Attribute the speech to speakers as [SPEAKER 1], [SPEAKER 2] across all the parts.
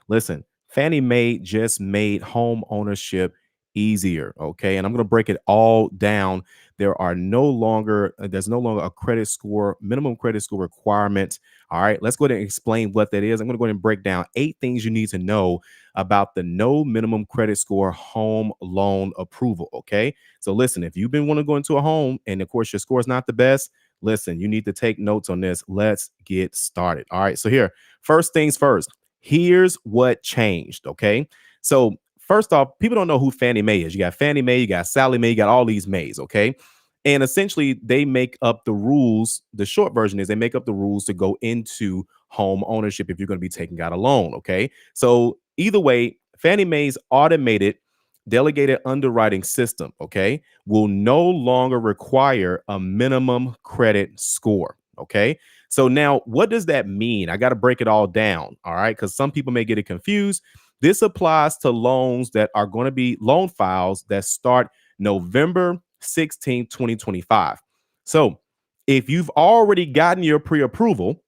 [SPEAKER 1] Listen, Fannie Mae just made home ownership easier. Okay. And I'm going to break it all down. There's no longer a credit score, minimum credit score requirement. All right. Let's go ahead and explain what that is. I'm going to go ahead and break down 8 things you need to know about the no minimum credit score home loan approval. Okay. So listen, if you've been wanting to go into a home and of course your score is not the best, listen, you need to take notes on this. Let's get started. All right. So here, first things first, here's what changed. Okay. So first off, people don't know who Fannie Mae is. You got Fannie Mae, you got Sally Mae, you got all these Mays. Okay. And essentially, they make up the rules. The short version is they make up the rules to go into home ownership if you're going to be taking out a loan. Okay. So either way, Fannie Mae's automated delegated underwriting system, okay, will no longer require a minimum credit score. Okay. So now what does that mean? I got to break it all down. All right. Because some people may get it confused. This applies to loans that are going to be loan files that start November 16th, 2025. So if you've already gotten your pre-approval,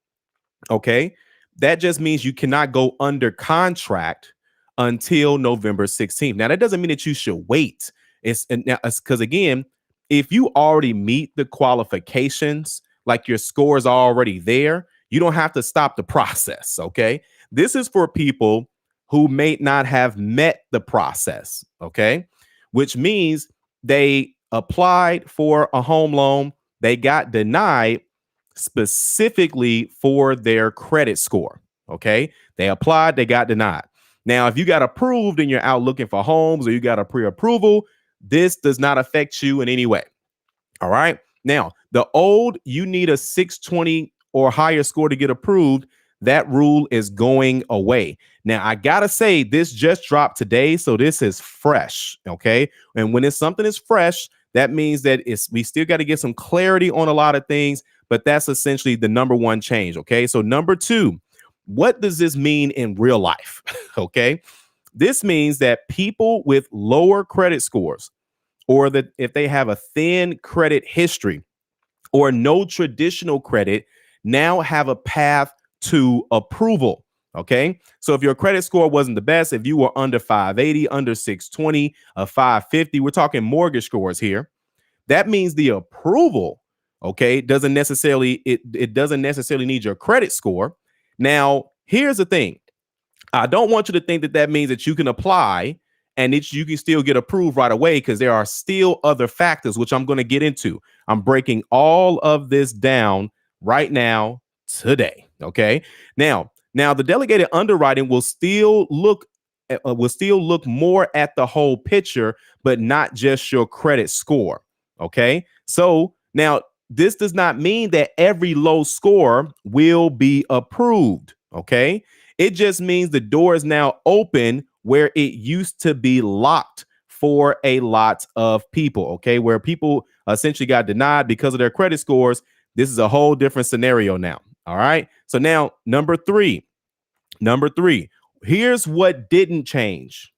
[SPEAKER 1] okay, that just means you cannot go under contract until November 16th. Now, that doesn't mean that you should wait. It's because again, if you already meet the qualifications, like your score is already there, you don't have to stop the process. Okay. This is for people who may not have met the process. Okay. Which means they applied for a home loan, they got denied specifically for their credit score. Okay. They applied, they got denied. Now, if you got approved and you're out looking for homes or you got a pre-approval, this does not affect you in any way. All right. Now, the old you need a 620 or higher score to get approved, that rule is going away. Now, I got to say, this just dropped today. So this is fresh. Okay. And when it's something is fresh, that means that we still got to get some clarity on a lot of things, but that's essentially the number one change. Okay. So number two, what does this mean in real life? Okay. This means that people with lower credit scores, or that if they have a thin credit history or no traditional credit, now have a path to approval. Okay. So if your credit score wasn't the best, if you were under 580, under 620, a 550, we're talking mortgage scores here. That means the approval, okay, it doesn't necessarily need your credit score. Now, here's the thing. I don't want you to think that that means that you can apply and you can still get approved right away, because there are still other factors, which I'm going to get into. I'm breaking all of this down right now today. Okay. Now the delegated underwriting will still look more at the whole picture, but not just your credit score. Okay. So now this does not mean that every low score will be approved. Okay. It just means the door is now open where it used to be locked for a lot of people. Okay. Where people essentially got denied because of their credit scores. This is a whole different scenario now. All right. So now number three, here's what didn't change.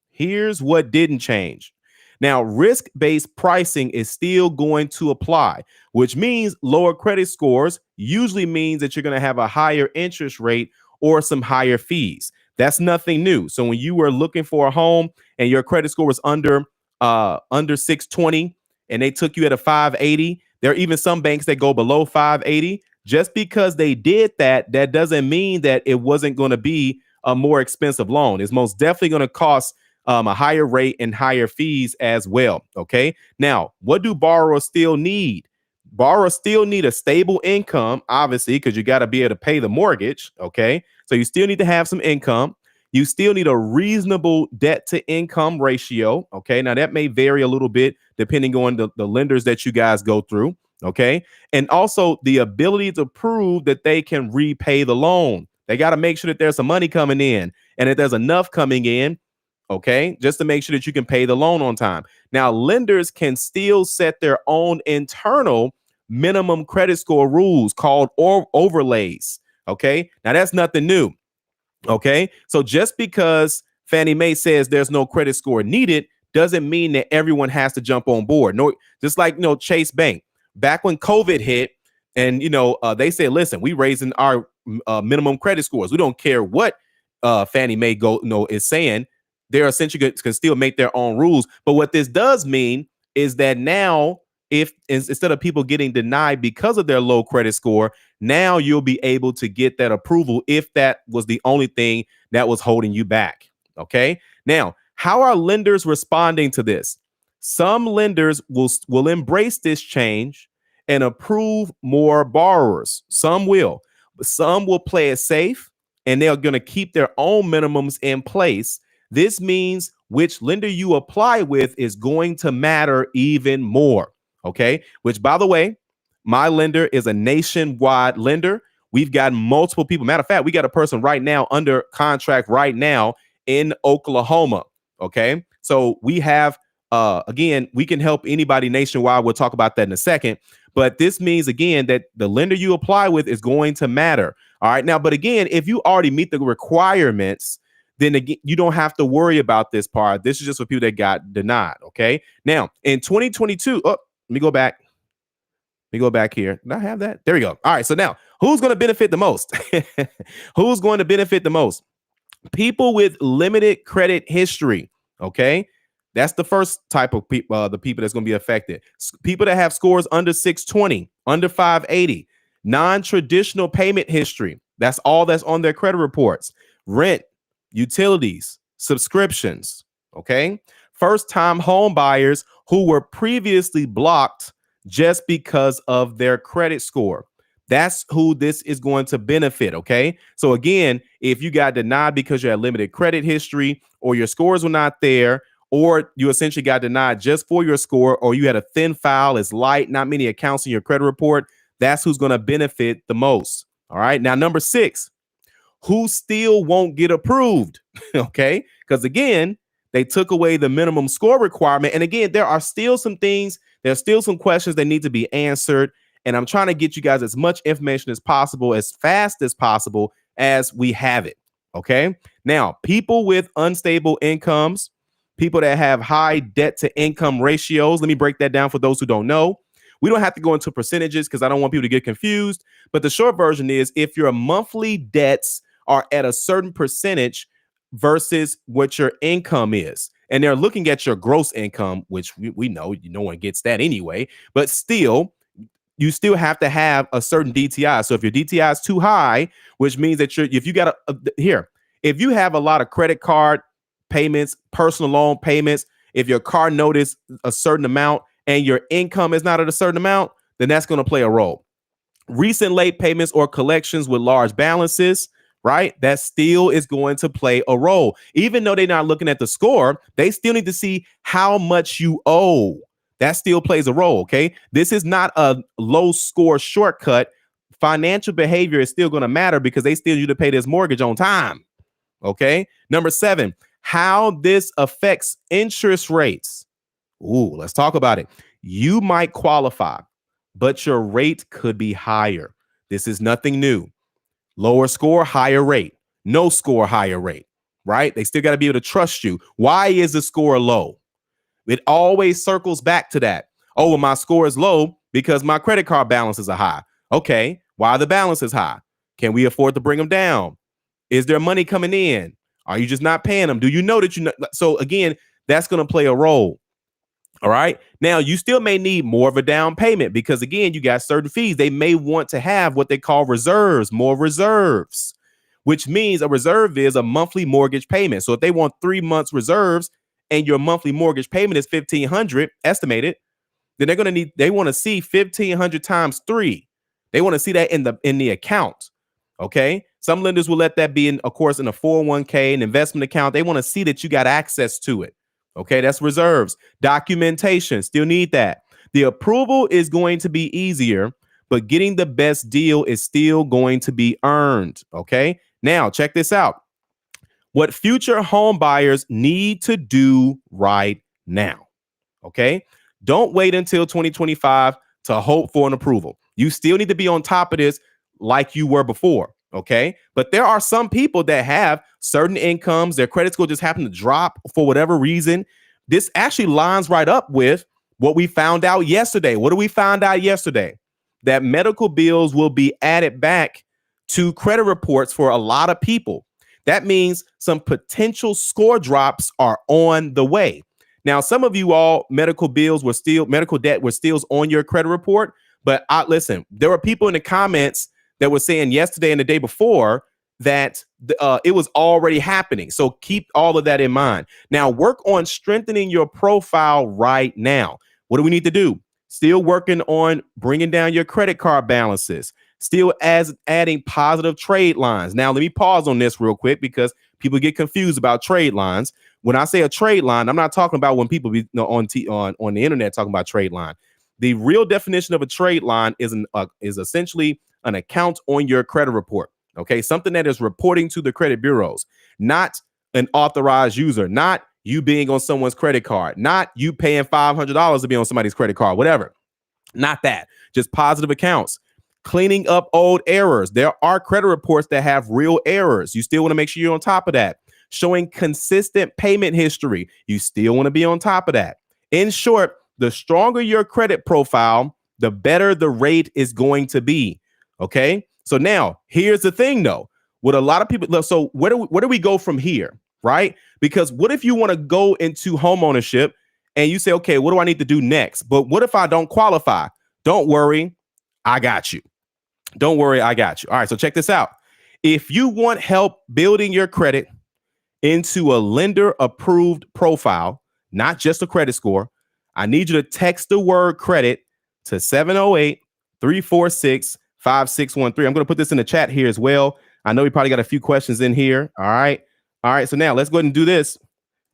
[SPEAKER 1] Now, risk-based pricing is still going to apply, which means lower credit scores usually means that you're going to have a higher interest rate or some higher fees. That's nothing new. So when you were looking for a home and your credit score was under 620 and they took you at a 580, there are even some banks that go below 580. Just because they did that, that doesn't mean that it wasn't going to be a more expensive loan. It's most definitely going to cost a higher rate and higher fees as well. Okay. Now, what do borrowers still need? Borrowers still need a stable income, obviously, because you got to be able to pay the mortgage. Okay. So you still need to have some income. You still need a reasonable debt to income ratio. Okay. Now that may vary a little bit depending on the lenders that you guys go through. Okay. And also the ability to prove that they can repay the loan. They got to make sure that there's some money coming in and that there's enough coming in. Okay, just to make sure that you can pay the loan on time. Now, lenders can still set their own internal minimum credit score rules called overlays. Okay, now that's nothing new. Okay, so just because Fannie Mae says there's no credit score needed doesn't mean that everyone has to jump on board. No, just like Chase Bank back when COVID hit, and they said, listen, we raising our minimum credit scores. We don't care what Fannie Mae is saying. They're essentially can still make their own rules. But what this does mean is that now, if instead of people getting denied because of their low credit score, now you'll be able to get that approval if that was the only thing that was holding you back. Okay. Now, how are lenders responding to this? Some lenders will embrace this change and approve more borrowers. Some will, but some will play it safe and they're going to keep their own minimums in place. This means which lender you apply with is going to matter even more. Okay. Which, by the way, my lender is a nationwide lender. We've got multiple people. Matter of fact, we got a person right now under contract right now in Oklahoma. Okay. So we have, again, we can help anybody nationwide. We'll talk about that in a second. But this means, again, that the lender you apply with is going to matter. All right. Now, but again, if you already meet the requirements, then again, you don't have to worry about this part. This is just for people that got denied. Okay. Now, in 2022, let me go back. Let me go back here. Did I have that? There we go. All right. So now, who's going to benefit the most? Who's going to benefit the most? People with limited credit history. Okay. That's the first type of people, the people that's going to be affected. People that have scores under 620, under 580, non-traditional payment history. That's all that's on their credit reports. Rent, utilities, subscriptions. Okay. First-time home buyers who were previously blocked just because of their credit score. That's who this is going to benefit. Okay. So again, if you got denied because you had limited credit history or your scores were not there, or you essentially got denied just for your score, or you had a thin file, it's light, not many accounts in your credit report, that's who's going to benefit the most. All right. Now, number 6, who still won't get approved. Okay. Because again, they took away the minimum score requirement. And again, there are still some things, there's still some questions that need to be answered. And I'm trying to get you guys as much information as possible, as fast as possible as we have it. Okay. Now, people with unstable incomes, people that have high debt to income ratios. Let me break that down for those who don't know. We don't have to go into percentages because I don't want people to get confused. But the short version is if your monthly debts are at a certain percentage versus what your income is, and they're looking at your gross income, which we know no one gets that anyway, but still, you still have to have a certain DTI. So if your DTI is too high, which means that if you have a lot of credit card payments, personal loan payments, if your car note is a certain amount and your income is not at a certain amount, then that's going to play a role. Recent late payments or collections with large balances, right? That still is going to play a role. Even though they're not looking at the score, they still need to see how much you owe. That still plays a role, okay? This is not a low score shortcut. Financial behavior is still going to matter because they still need you to pay this mortgage on time, okay? Number 7, how this affects interest rates. Ooh, let's talk about it. You might qualify, but your rate could be higher. This is nothing new. Lower score, higher rate. No score, higher rate, right? They still got to be able to trust you. Why is the score low? It always circles back to that. Oh, well, my score is low because my credit card balances are high. Okay, why are the balances high? Can we afford to bring them down? Is there money coming in? Are you just not paying them? Do you know that you know? So again, that's going to play a role. All right. Now, you still may need more of a down payment because, again, you got certain fees. They may want to have what they call reserves, more reserves, which means a reserve is a monthly mortgage payment. So if they want 3 months reserves and your monthly mortgage payment is $1,500 estimated, then they want to see $1,500 times 3. They want to see that in the account. Okay. Some lenders will let that be in a 401k, an investment account. They want to see that you got access to it. Okay, that's reserves. Documentation, still need that. The approval is going to be easier, but getting the best deal is still going to be earned. Okay, now check this out. What future home buyers need to do right now. Okay, don't wait until 2025 to hope for an approval. You still need to be on top of this like you were before. Okay. But there are some people that have certain incomes, their credit score just happened to drop for whatever reason. This actually lines right up with what we found out yesterday. What did we find out yesterday? That medical bills will be added back to credit reports for a lot of people. that means some potential score drops are on the way. Now, some of you all medical debt was still on your credit report. But listen, there were people in the comments that were saying yesterday and the day before that it was already happening. So keep all of that in mind. Now, work on strengthening your profile right now. What do we need to do? Still working on bringing down your credit card balances. Still adding positive trade lines. Now, let me pause on this real quick because people get confused about trade lines. When I say a trade line, I'm not talking about when people be on the internet talking about trade line. The real definition of a trade line is essentially an account on your credit report. Okay, something that is reporting to the credit bureaus, not an authorized user, not you being on someone's credit card, not you paying $500 to be on somebody's credit card, whatever. Not that. Just positive accounts. Cleaning up old errors. There are credit reports that have real errors. You still want to make sure you're on top of that. Showing consistent payment history. You still want to be on top of that. In short, the stronger your credit profile, the better the rate is going to be. Okay. So now here's the thing, though. What a lot of people, so where do we go from here? Right? Because what if you want to go into homeownership and you say, okay, what do I need to do next? But what if I don't qualify? Don't worry. I got you. Don't worry. I got you. All right. So check this out. If you want help building your credit into a lender approved profile, not just a credit score, I need you to text the word credit to 708-346-5613. I'm going to put this in the chat here as well. I know we probably got a few questions in here. All right. All right. So now let's go ahead and do this.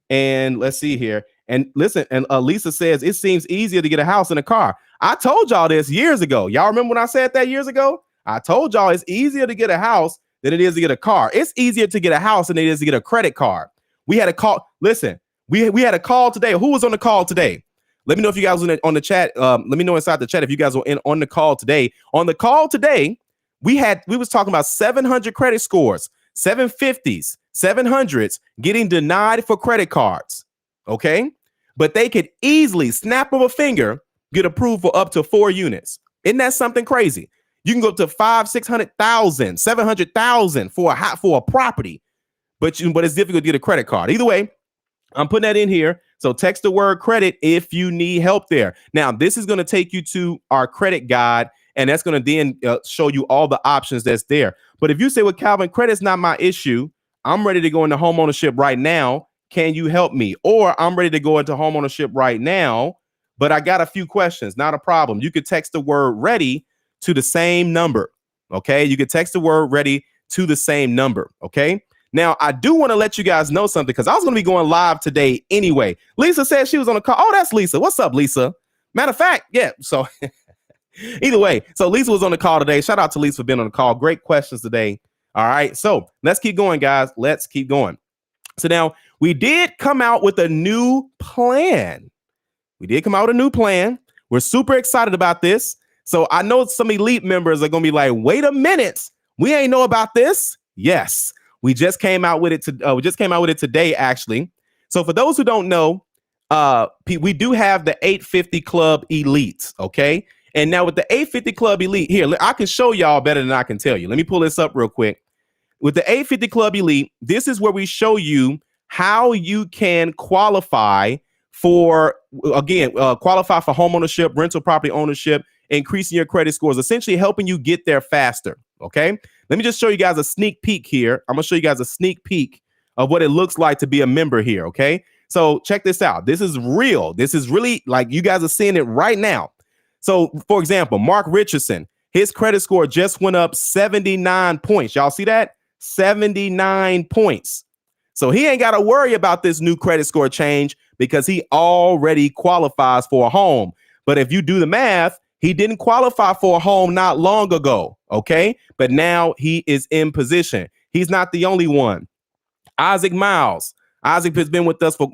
[SPEAKER 1] And let's see here. And listen, and Lisa says it seems easier to get a house than a car. I told y'all this years ago. Y'all remember when I said that years ago? I told y'all it's easier to get a house than it is to get a car. It's easier to get a house than it is to get a credit card. We had a call. Listen, we had a call today. Who was on the call today? Let me know if you guys were on the chat. Let me know inside the chat if you guys were on the call today. On the call today, we was talking about 700 credit scores, 750s, 700s getting denied for credit cards. Okay. But they could easily snap of a finger, get approved for up to 4 units. Isn't that something crazy? You can go up to 500,000, 600,000, 700,000 for a property, but it's difficult to get a credit card. Either way, I'm putting that in here. So text the word credit if you need help there. Now, this is going to take you to our credit guide, and that's going to then show you all the options that's there. But if you say, well, Calvin, credit's not my issue, I'm ready to go into homeownership right now. Can you help me? Or I'm ready to go into homeownership right now, but I got a few questions. Not a problem. You could text the word ready to the same number. Okay. You could text the word ready to the same number. Okay. Now, I do want to let you guys know something because I was going to be going live today anyway. Lisa said she was on the call. Oh, that's Lisa. What's up, Lisa? Matter of fact, yeah. So either way, so Lisa was on the call today. Shout out to Lisa for being on the call. Great questions today. All right. So let's keep going, guys. Let's keep going. So now we did come out with a new plan. We're super excited about this. So I know some elite members are going to be like, wait a minute. We ain't know about this. Yes. We just came out with it. Today, actually. So for those who don't know, we do have the 850 Club Elite. Okay. And now with the 850 Club Elite here, I can show y'all better than I can tell you. Let me pull this up real quick. With the 850 Club Elite, this is where we show you how you can qualify for homeownership, rental property ownership, increasing your credit scores, essentially helping you get there faster. Okay. Let me just show you guys a sneak peek here. I'm going to show you guys a sneak peek of what it looks like to be a member here. Okay. So check this out. This is real. This is really like you guys are seeing it right now. So for example, Mark Richardson, his credit score just went up 79 points. Y'all see that? 79 points. So he ain't got to worry about this new credit score change because he already qualifies for a home. But if you do the math, he didn't qualify for a home not long ago. Okay. But now he is in position. He's not the only one. Isaac Miles. Isaac has been with us for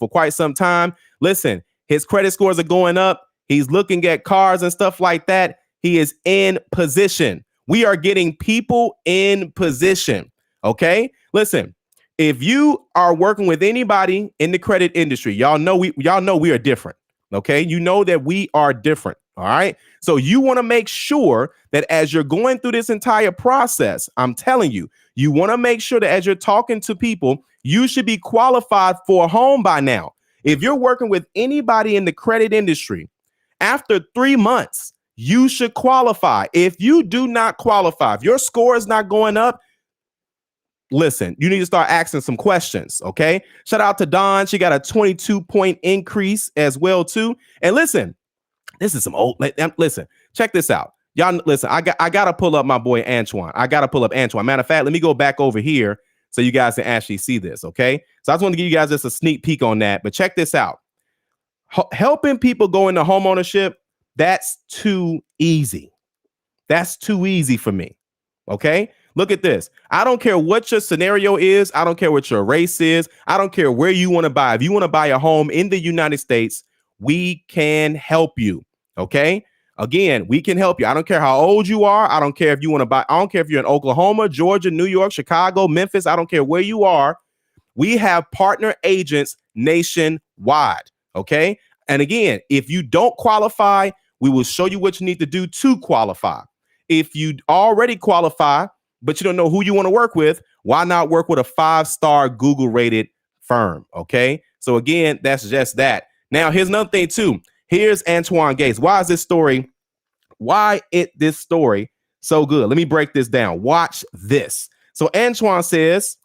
[SPEAKER 1] quite some time. Listen, his credit scores are going up. He's looking at cars and stuff like that. He is in position. We are getting people in position. Okay. Listen, if you are working with anybody in the credit industry, y'all know we are different. Okay. You know that we are different. All right. So you want to make sure that as you're going through this entire process, I'm telling you, you want to make sure that as you're talking to people, you should be qualified for a home by now. If you're working with anybody in the credit industry, after 3 months, you should qualify. If you do not qualify, if your score is not going up, listen, you need to start asking some questions. Okay. Shout out to Dawn. She got a 22-point increase as well, too. And listen, this is some old. Listen, check this out. Y'all listen, I gotta pull up my boy Antoine. I gotta pull up Antoine. Matter of fact, let me go back over here so you guys can actually see this. Okay. So I just want to give you guys just a sneak peek on that. But check this out. Helping people go into homeownership, that's too easy. That's too easy for me. Okay. Look at this. I don't care what your scenario is. I don't care what your race is. I don't care where you want to buy. If you want to buy a home in the United States, we can help you. Okay. Again, we can help you. I don't care how old you are. I don't care if you want to buy. I don't care if you're in Oklahoma, Georgia, New York, Chicago, Memphis. I don't care where you are. We have partner agents nationwide. Okay. And again, if you don't qualify, we will show you what you need to do to qualify. If you already qualify, but you don't know who you want to work with, why not work with a 5-star Google rated firm? Okay. So again, that's just that. Now, here's another thing too. Here's Antoine Gates. Why is this story so good? Let me break this down. Watch this. So Antoine says,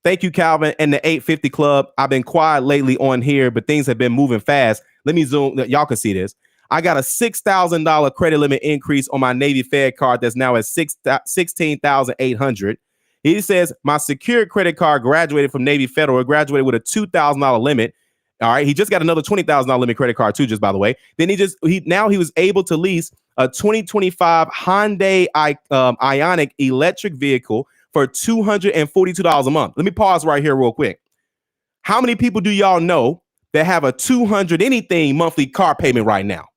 [SPEAKER 1] thank you, Calvin, and the 850 Club. I've been quiet lately on here, but things have been moving fast. Let me zoom. Y'all can see this. I got a $6,000 credit limit increase on my Navy Fed card that's now at $16,800. He says my secured credit card graduated from Navy Federal. It graduated with a $2,000 limit. All right. He just got another $20,000 limit credit card too, just by the way. Then he was able to lease a 2025 Hyundai Ioniq electric vehicle for $242 a month. Let me pause right here real quick. How many people do y'all know that have a $200 anything monthly car payment right now?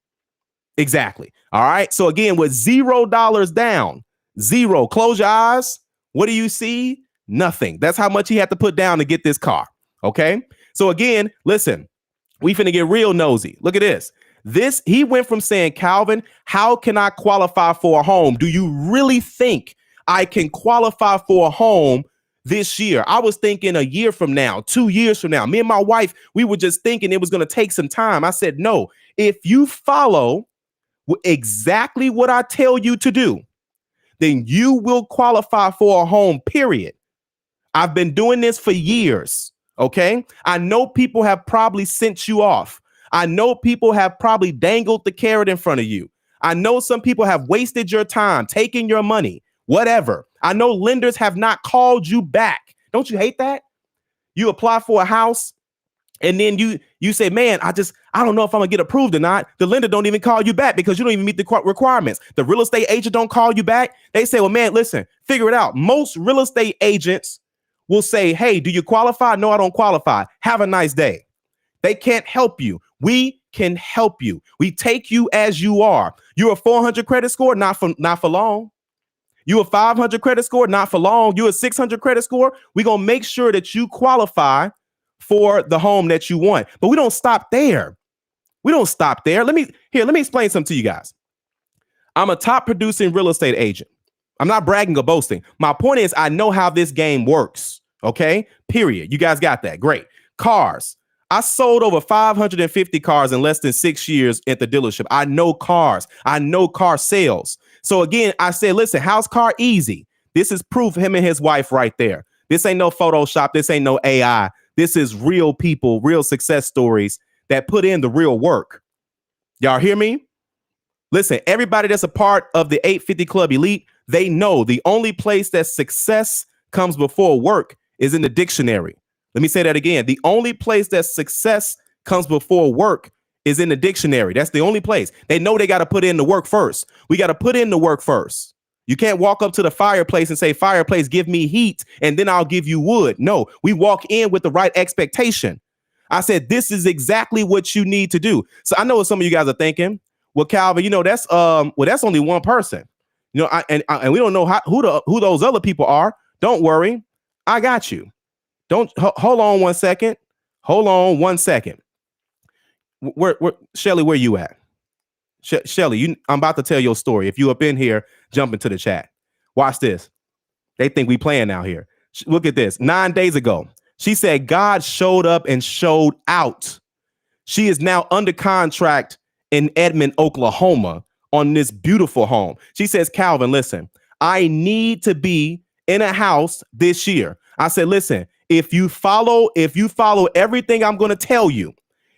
[SPEAKER 1] Exactly. All right. So again, with $0 down, zero, close your eyes. What do you see? Nothing. That's how much he had to put down to get this car. Okay. So again, listen, we finna get real nosy. Look at this. He went from saying, Calvin, how can I qualify for a home? Do you really think I can qualify for a home this year? I was thinking a year from now, 2 years from now. Me and my wife, we were just thinking it was going to take some time. I said, no, if you follow exactly what I tell you to do, then you will qualify for a home, period. I've been doing this for years. Okay. I know people have probably sent you off. I know people have probably dangled the carrot in front of you. I know some people have wasted your time, taken your money, whatever. I know lenders have not called you back. Don't you hate that? You apply for a house and then you say, man, I don't know if I'm gonna get approved or not. The lender don't even call you back because you don't even meet the requirements. The real estate agent don't call you back. They say, well, man, listen, figure it out. Most real estate agents will say, hey, do you qualify? No, I don't qualify. Have a nice day. They can't help you. We can help you. We take you as you are. You're a 400 credit score, not for long. You a 500 credit score, not for long. You a 600 credit score. We're going to make sure that you qualify for the home that you want. But we don't stop there. Let me explain something to you guys. I'm a top producing real estate agent. I'm not bragging or boasting. My point is, I know how this game works. Okay, period. You guys got that. Great. Cars. I sold over 550 cars in less than 6 years at the dealership. I know cars. I know car sales. So again, I said, listen, how's car easy? This is proof, him and his wife right there. This ain't no Photoshop. This ain't no AI. This is real people, real success stories that put in the real work. Y'all hear me? Listen, everybody that's a part of the 850 Club Elite, they know the only place that success comes before work is in the dictionary. Let me say that again. The only place that success comes before work is in the dictionary. That's the only place. They know they got to put in the work first. We got to put in the work first. You can't walk up to the fireplace and say, fireplace, give me heat, and then I'll give you wood. No, we walk in with the right expectation. I said, this is exactly what you need to do. So I know what some of you guys are thinking. Well, Calvin, that's only one person. And we don't know who those other people are. Don't worry. I got you. Hold on 1 second. Hold on 1 second. Where Shelly, where you at? Shelly, I'm about to tell your story. If you up in here, jump into the chat. Watch this. They think we playing out here. Look at this. 9 days ago, she said God showed up and showed out. She is now under contract in Edmond, Oklahoma on this beautiful home. She says, Calvin, listen, I need to be in a house this year. I said, listen, if you follow everything I'm going to tell you,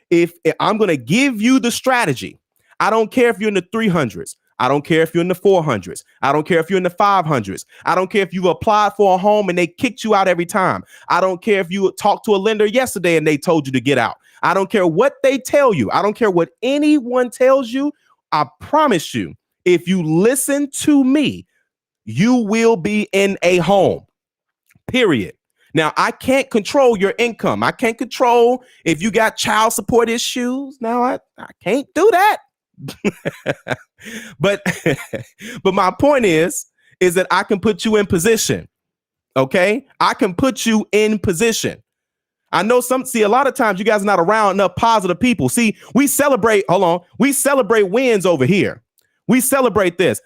[SPEAKER 1] if I'm going to give you the strategy, I don't care if you're in the 300s. I don't care if you're in the 400s. I don't care if you're in the 500s. I don't care if you've applied for a home and they kicked you out every time. I don't care if you talked to a lender yesterday and they told you to get out. I don't care what they tell you. I don't care what anyone tells you. I promise you, if you listen to me, you will be in a home, period. Now, I can't control your income. I can't control if you got child support issues. Now, I can't do that. but but my point is that I can put you in position. Okay, I can put you in position. I know a lot of times you guys are not around enough positive people. See, we celebrate wins over here. We celebrate this.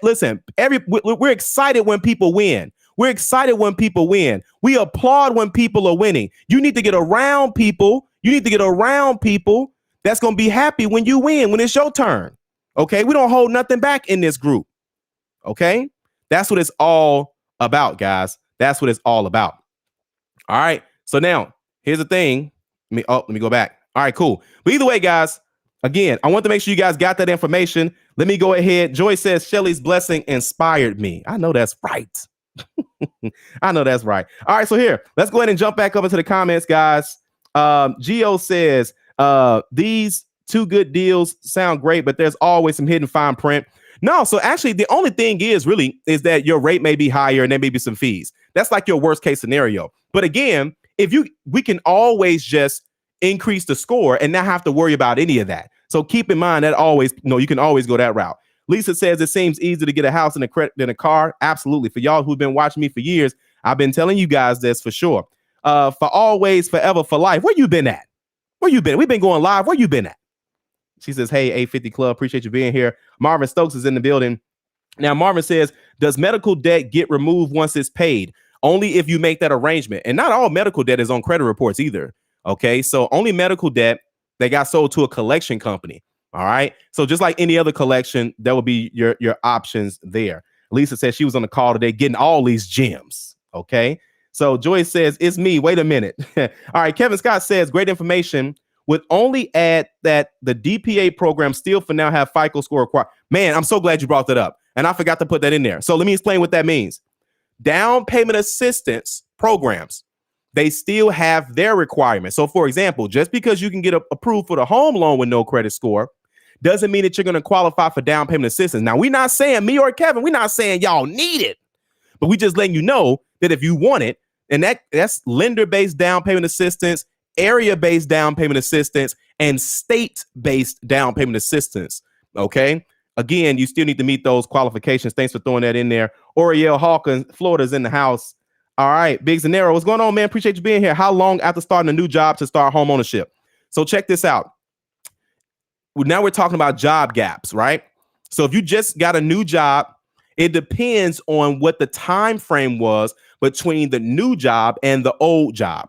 [SPEAKER 1] Listen, we're excited when people win. We're excited when people win. We applaud when people are winning. You need to get around people. That's going to be happy when you win, when it's your turn. Okay. We don't hold nothing back in this group. Okay. That's what it's all about, guys. That's what it's all about. All right. So now here's the thing. Let me go back. All right, cool. But either way, guys, again, I want to make sure you guys got that information. Let me go ahead. Joy says Shelly's blessing inspired me. I know that's right. I know that's right. All right. So here, let's go ahead and jump back up into the comments, guys. Gio says, these two good deals sound great, but there's always some hidden fine print. No, so actually the only thing is that your rate may be higher and there may be some fees. That's like your worst case scenario. But again, we can always just increase the score and not have to worry about any of that. So keep in mind that you can always go that route. Lisa says it seems easier to get a house than a car. Absolutely. For y'all who've been watching me for years, I've been telling you guys this for sure. For always, forever, for life. Where you been at? We've been going live. Where you been at? She says, hey, 850 Club, appreciate you being here. Marvin Stokes is in the building. Now, Marvin says, does medical debt get removed once it's paid? Only if you make that arrangement. And not all medical debt is on credit reports either. Okay, so only medical debt that got sold to a collection company. All right. So just like any other collection, that will be your options there. Lisa says she was on the call today getting all these gems. Okay. So Joyce says, it's me. Wait a minute. All right. Kevin Scott says, great information. Would only add that the DPA program still for now have FICO score required. Man, I'm so glad you brought that up. And I forgot to put that in there. So let me explain what that means. Down payment assistance programs, they still have their requirements. So for example, just because you can get approved for the home loan with no credit score doesn't mean that you're going to qualify for down payment assistance. Now, we're not saying, me or Kevin, we're not saying y'all need it, but we just letting you know that if you want it, and that's lender-based down payment assistance, area-based down payment assistance, and state-based down payment assistance. Okay. Again, you still need to meet those qualifications. Thanks for throwing that in there. Oriel Hawkins, Florida's in the house. All right. Big Zanero, what's going on, man? Appreciate you being here. How long after starting a new job to start home ownership? So check this out. Now we're talking about job gaps, right? So if you just got a new job, it depends on what the time frame was between the new job and the old job.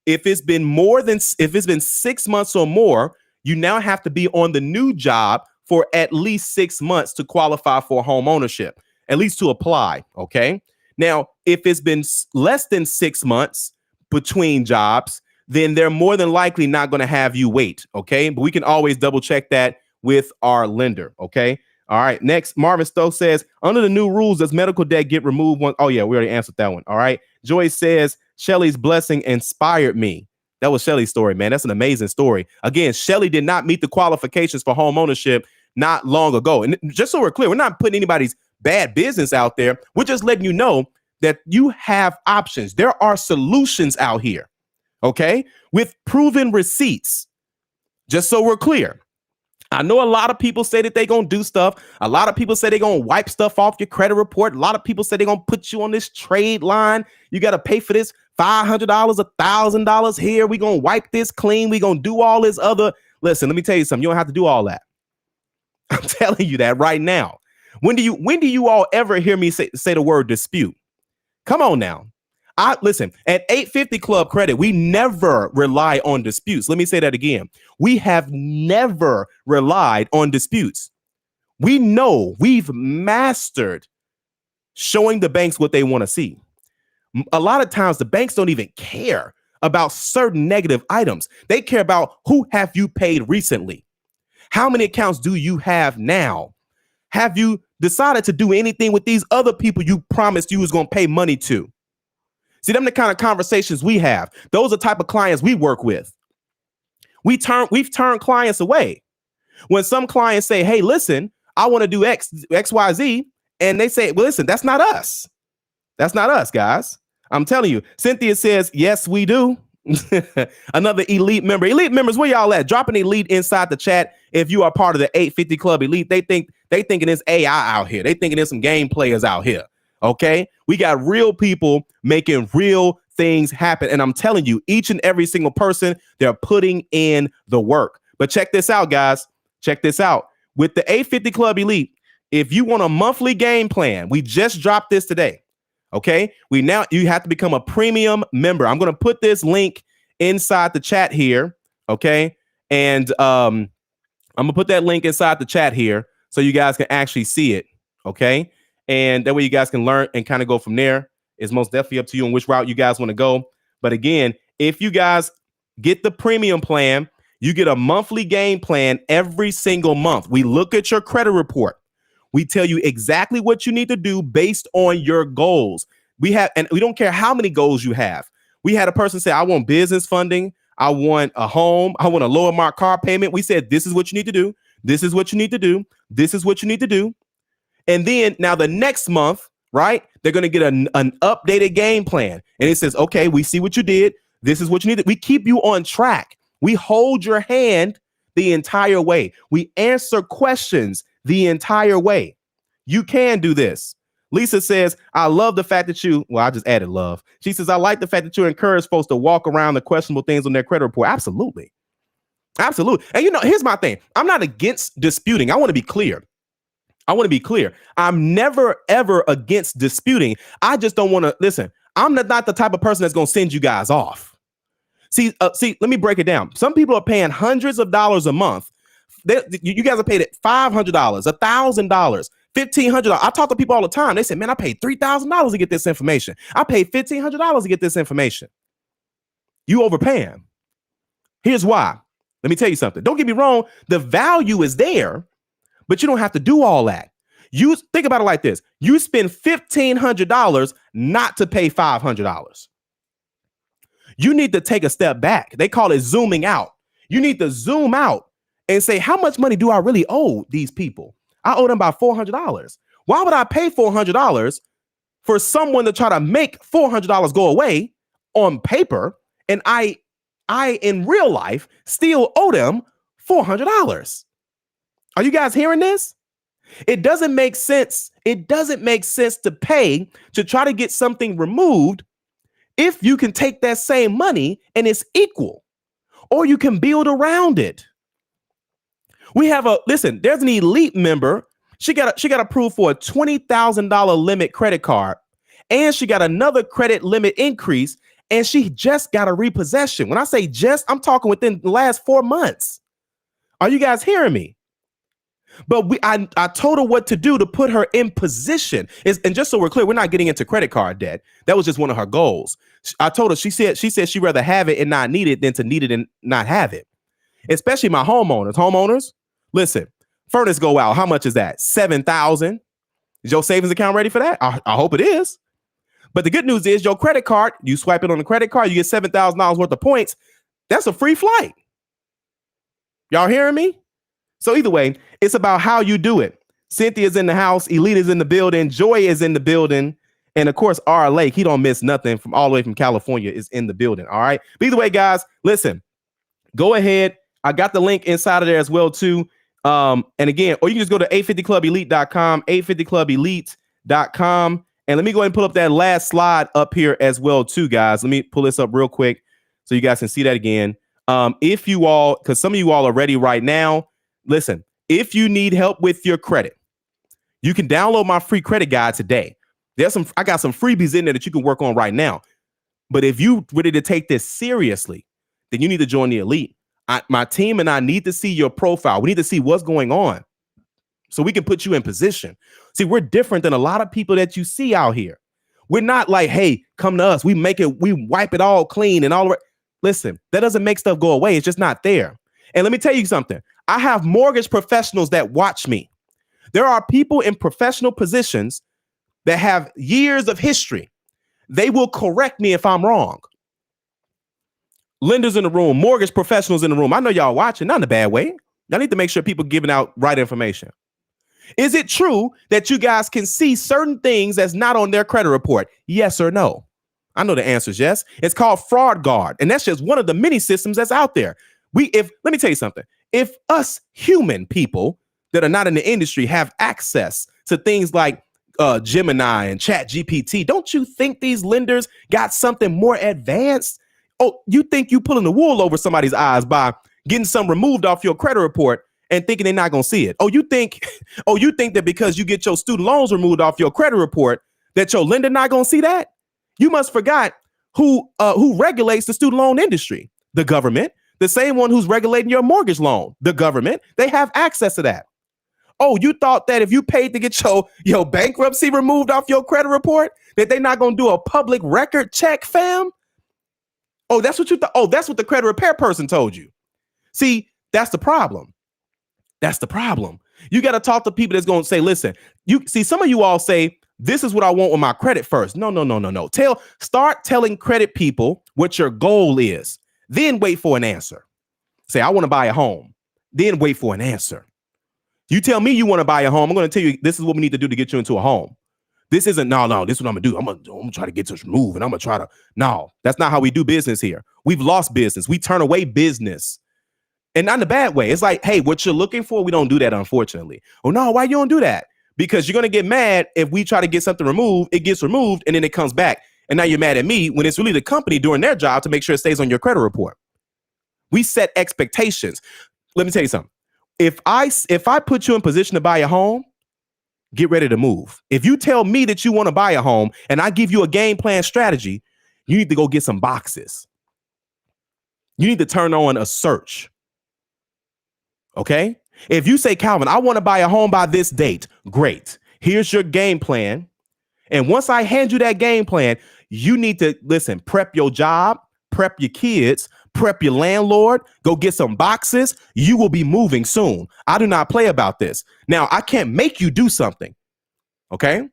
[SPEAKER 1] If it's been 6 months or more, you now have to be on the new job for at least 6 months to qualify for home ownership, at least to apply. Okay. Now, if it's been less than 6 months between jobs, then they're more than likely not going to have you wait. Okay. But we can always double check that with our lender. Okay. All right. Next, Marvin Stokes says, under the new rules, does medical debt get removed? Oh, yeah, we already answered that one. All right. Joyce says, Shelly's blessing inspired me. That was Shelly's story, man. That's an amazing story. Again, Shelly did not meet the qualifications for home ownership not long ago. And just so we're clear, we're not putting anybody's bad business out there. We're just letting you know that you have options. There are solutions out here. Okay. With proven receipts. Just so we're clear. I know a lot of people say that they're going to do stuff. A lot of people say they're going to wipe stuff off your credit report. A lot of people say they're going to put you on this trade line. You got to pay for this $500, $1,000 here. We're going to wipe this clean. We're going to do all this other. Listen, let me tell you something. You don't have to do all that. I'm telling you that right now. When do you all ever hear me say the word dispute? Come on now. I listen, at 850 Club Credit, we never rely on disputes. Let me say that again. We have never relied on disputes. We know we've mastered showing the banks what they want to see. A lot of times the banks don't even care about certain negative items. They care about who have you paid recently? How many accounts do you have now? Have you decided to do anything with these other people you promised you was going to pay money to? See, them the kind of conversations we have. Those are the type of clients we work with. We've turned clients away. When some clients say, hey, listen, I want to do XYZ, and they say, well, listen, that's not us. That's not us, guys. I'm telling you. Cynthia says, yes, we do. Another elite member. Elite members, where y'all at? Drop an elite inside the chat. If you are part of the 850 Club Elite, they thinking it's AI out here. They thinking there's some game players out here. Okay, we got real people making real things happen, and I'm telling you, each and every single person, they're putting in the work. But check this out, guys. Check this out. With the 850 Club Elite, if you want a monthly game plan, we just dropped this today. Okay, you have to become a premium member. I'm going to put this link inside the chat here. Okay, and I'm gonna put that link inside the chat here so you guys can actually see it. Okay, and that way you guys can learn and kind of go from there. It's most definitely up to you on which route you guys want to go. But again, if you guys get the premium plan, you get a monthly game plan every single month. We look at your credit report. We tell you exactly what you need to do based on your goals. And we don't care how many goals you have. We had a person say, I want business funding. I want a home. I want to lower my car payment. We said, this is what you need to do. This is what you need to do. This is what you need to do. And then now the next month, right, they're going to get an updated game plan. And it says, okay, we see what you did. This is what you need. We keep you on track. We hold your hand the entire way. We answer questions the entire way. You can do this. Lisa says, I love the fact that I just added love. She says, I like the fact that you encourage folks to walk around the questionable things on their credit report. Absolutely. Absolutely. And here's my thing. I'm not against disputing. I want to be clear. I'm never, ever against disputing. I just don't want to listen. I'm not the type of person that's going to send you guys off. See, let me break it down. Some people are paying hundreds of dollars a month. You guys are paid at $500, $1,000, $1,500. I talk to people all the time. They say, man, I paid $3,000 to get this information. I paid $1,500 to get this information. You overpaying. Here's why. Let me tell you something. Don't get me wrong. The value is there, but you don't have to do all that. You think about it like this. You spend $1,500 not to pay $500. You need to take a step back. They call it zooming out. You need to zoom out and say, how much money do I really owe these people? I owe them about $400. Why would I pay $400 for someone to try to make $400 go away on paper? And I in real life still owe them $400. Are you guys hearing this? It doesn't make sense. It doesn't make sense to pay to try to get something removed if you can take that same money and it's equal, or you can build around it. There's an elite member. She got approved for a $20,000 limit credit card, and she got another credit limit increase, and she just got a repossession. When I say just, I'm talking within the last 4 months. Are you guys hearing me? But I told her what to do to put her in position. And just so we're clear, we're not getting into credit card debt. That was just one of her goals. I told her, she said she'd rather have it and not need it than to need it and not have it. Especially my homeowners. Listen, furnace go out. How much is that? $7,000. Is your savings account ready for that? I hope it is. But the good news is your credit card, you swipe it on the credit card, you get $7,000 worth of points. That's a free flight. Y'all hearing me? So either way, it's about how you do it. Cynthia's in the house. Elite is in the building. Joy is in the building. And of course, R. Lake, he don't miss nothing from all the way from California, is in the building. All right. But either way, guys, listen, go ahead. I got the link inside of there as well, too. And again, or you can just go to 850clubelite.com, 850clubelite.com. And let me go ahead and pull up that last slide up here as well, too, guys. Let me pull this up real quick so you guys can see that again. If you all, because some of you all are ready right now, listen, if you need help with your credit, you can download my free credit guide today. I got some freebies in there that you can work on right now. But if you ready to take this seriously, then you need to join the elite. My team and I need to see your profile. We need to see what's going on so we can put you in position. See, we're different than a lot of people that you see out here. We're not like, hey, come to us. We wipe it all clean and all right. Listen, that doesn't make stuff go away. It's just not there. And let me tell you something. I have mortgage professionals that watch me. There are people in professional positions that have years of history. They will correct me if I'm wrong. Lenders in the room, mortgage professionals in the room. I know y'all watching, not in a bad way. Y'all need to make sure people giving out right information. Is it true that you guys can see certain things that's not on their credit report? Yes or no? I know the answer is yes. It's called Fraud Guard, and that's just one of the many systems that's out there. Let me tell you something. If us human people that are not in the industry have access to things like Gemini and Chat GPT, don't you think these lenders got something more advanced? Oh, you think you pulling the wool over somebody's eyes by getting some removed off your credit report and thinking they're not going to see it? Oh, you think that because you get your student loans removed off your credit report that your lender not going to see that? You must forgot who regulates the student loan industry. The government, the same one who's regulating your mortgage loan, the government. They have access to that. Oh, you thought that if you paid to get your bankruptcy removed off your credit report, that they're not going to do a public record check, fam? Oh, that's what you thought. Oh, that's what the credit repair person told you. See, that's the problem. That's the problem. You got to talk to people that's going to say, listen, you see, some of you all say, this is what I want with my credit first. No. Start telling credit people what your goal is. Then wait for an answer. Say, I want to buy a home. Then wait for an answer. You tell me you want to buy a home. I'm going to tell you, this is what we need to do to get you into a home. This isn't, no, this is what I'm going to do. I'm going to try to get this removed and I'm going to try to, no, that's not how we do business here. We've lost business. We turn away business. And not in a bad way. It's like, hey, what you're looking for, we don't do that, unfortunately. Oh, no, why you don't do that? Because you're going to get mad if we try to get something removed, it gets removed, and then it comes back. And now you're mad at me when it's really the company doing their job to make sure it stays on your credit report. We set expectations. Let me tell you something. If I put you in position to buy a home, get ready to move. If you tell me that you want to buy a home and I give you a game plan strategy, you need to go get some boxes. You need to turn on a search. Okay? If you say, Calvin, I want to buy a home by this date, great. Here's your game plan. And once I hand you that game plan, you need to prep your job, prep your kids, prep your landlord, go get some boxes. You will be moving soon. I do not play about this. Now, I can't make you do something. Okay?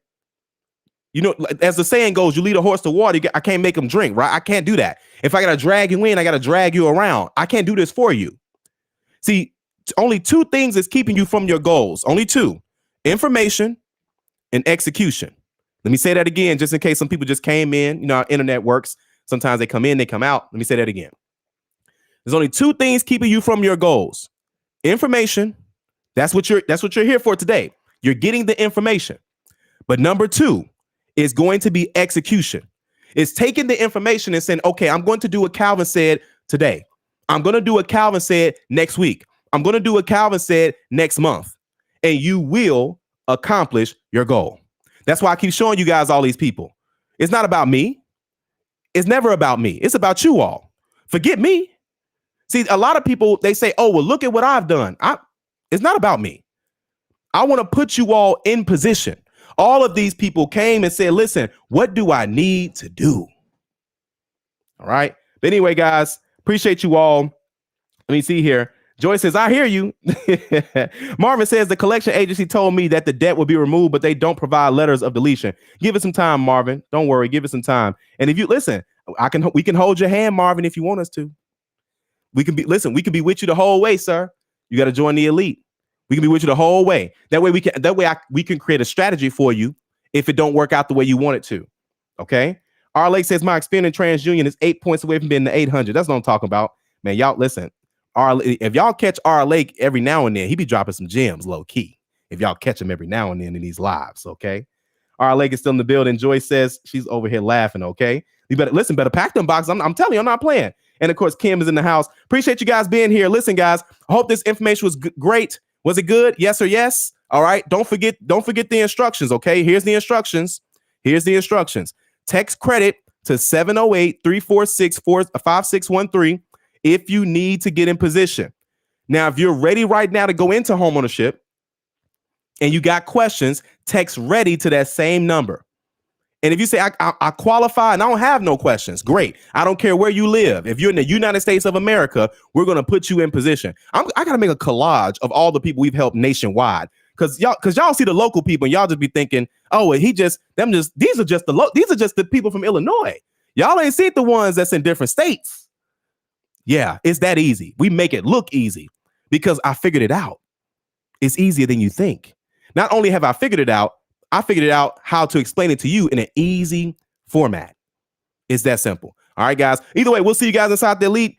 [SPEAKER 1] You know, as the saying goes, you lead a horse to water. I can't make him drink, right? I can't do that. If I got to drag you in, I got to drag you around. I can't do this for you. See, only two things is keeping you from your goals. Only two: information and execution. Let me say that again, just in case some people just came in. You know how internet works. Sometimes they come in, they come out. Let me say that again. There's only two things keeping you from your goals. Information. That's what you're here for today. You're getting the information. But number two is going to be execution. It's taking the information and saying, okay, I'm going to do what Calvin said today. I'm going to do what Calvin said next week. I'm going to do what Calvin said next month. And you will accomplish your goal. That's why I keep showing you guys all these people. It's not about me. It's never about me. It's about you all. Forget me. See, a lot of people, they say, oh, well, look at what I've done. It's not about me. I want to put you all in position. All of these people came and said, listen, what do I need to do? All right. But anyway, guys, appreciate you all. Let me see here. Joyce says, I hear you. Marvin says the collection agency told me that the debt will be removed, but they don't provide letters of deletion. Give it some time, Marvin. Don't worry. Give it some time. And if you listen, we can hold your hand, Marvin, if you want us to. We can be with you the whole way, sir. You got to join the elite. We can be with you the whole way. That way we can create a strategy for you if it don't work out the way you want it to. Okay. R Lake says my experience in TransUnion is 8 points away from being the 800. That's what I'm talking about, man. Y'all listen. If y'all catch R Lake every now and then, he be dropping some gems low key. If y'all catch him every now and then in these lives, okay. R Lake is still in the building. Joyce says she's over here laughing. Okay, you better pack them boxes. I'm telling you, I'm not playing. And of course, Kim is in the house. Appreciate you guys being here. Listen, guys, I hope this information was great. Was it good? Yes or yes? All right. Don't forget the instructions. Okay. Here's the instructions. Text credit to 708-346-5613 if you need to get in position. Now, if you're ready right now to go into homeownership and you got questions, text ready to that same number. And if you say, I qualify and I don't have no questions, great. I don't care where you live. If you're in the United States of America, we're going to put you in position. I got to make a collage of all the people we've helped nationwide. Because y'all see the local people and y'all just be thinking, oh, these are just the people from Illinois. Y'all ain't seen the ones that's in different states. Yeah, it's that easy. We make it look easy because I figured it out. It's easier than you think. Not only have I figured it out how to explain it to you in an easy format. It's that simple. All right, guys. Either way, we'll see you guys inside the Elite.